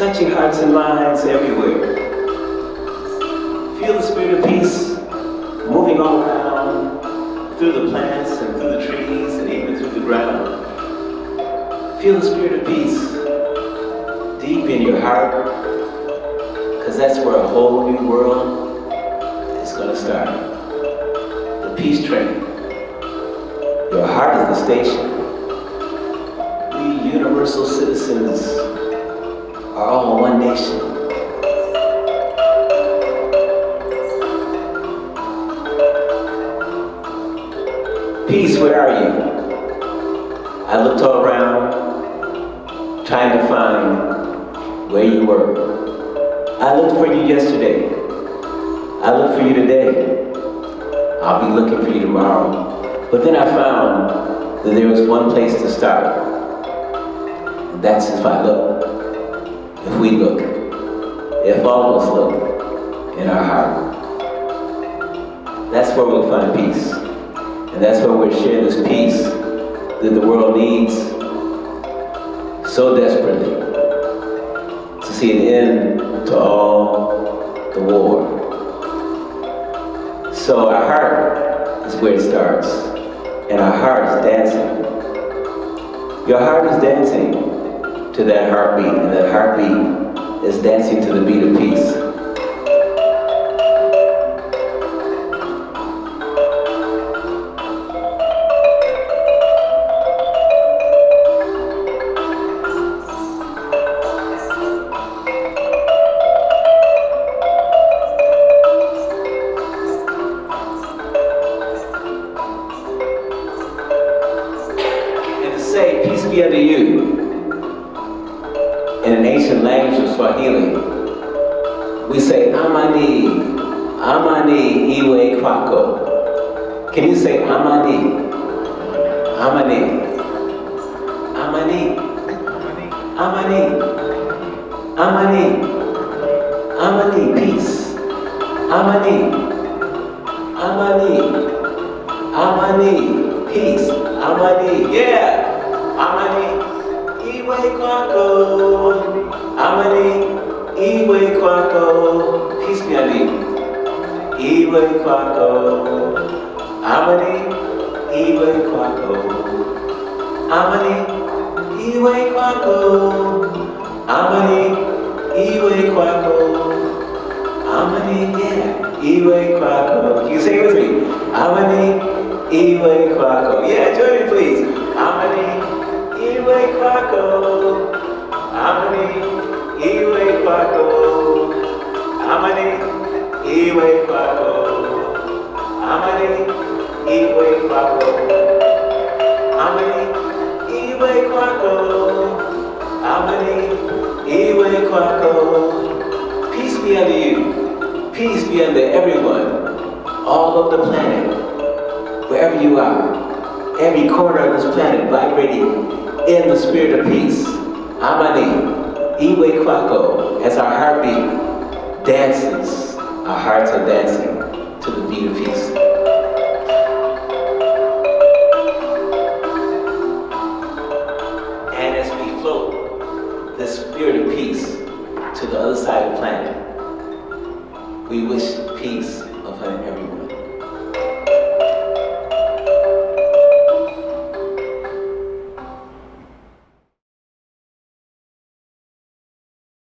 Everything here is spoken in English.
touching hearts and minds everywhere. Feel the spirit of peace moving all around, through the plants and through the trees and even through the ground. Feel the spirit of peace deep in your heart, because that's where a whole new world is going to start. The peace train. Your heart is the station. We universal citizens are all one nation. Peace, where are you? I looked all around, trying to find where you were. I looked for you yesterday. I look for you today. I'll be looking for you tomorrow. But then I found that there was one place to start. And that's if I look. If we look. If all of us look in our heart. That's where we'll find peace. And that's where we'll share this peace that the world needs so desperately. To see an end to all the war. So our heart is where it starts, and our heart is dancing. Your heart is dancing to that heartbeat, and that heartbeat is dancing to the beat of peace. Say, peace be unto you. In an ancient language of Swahili, we say, Amani, Amani iwe kwako. Can you say Amani? Amani. Amani. Amani. Amani. Amani, peace. Amani. Amani. Amani, peace. Amani, yeah. Amani, iwe kwako. Amani, iwe kwako. Peace be unto you. Iwe kwako. Amani, iwe kwako. Amani, iwe kwako. Amani, iwe kwako. Amani, yeah. Iwe kwako. Can you say it with me? Amani, iwe kwako. Yeah, join me please. Amani, iwe kwako. Amani, iwe kwako. Amani, iwe kwako. Amani, iwe kwako. Amani, iwe kwako. Amani, iwe kwako. Peace be unto you. Peace be unto everyone, all over the planet, wherever you are. Every corner of this planet vibrating in the spirit of peace. Amani, iwe kwako, as our heartbeat dances, our hearts are dancing to the beat of peace. And as we float this spirit of peace to the other side of the planet, we wish peace upon everyone.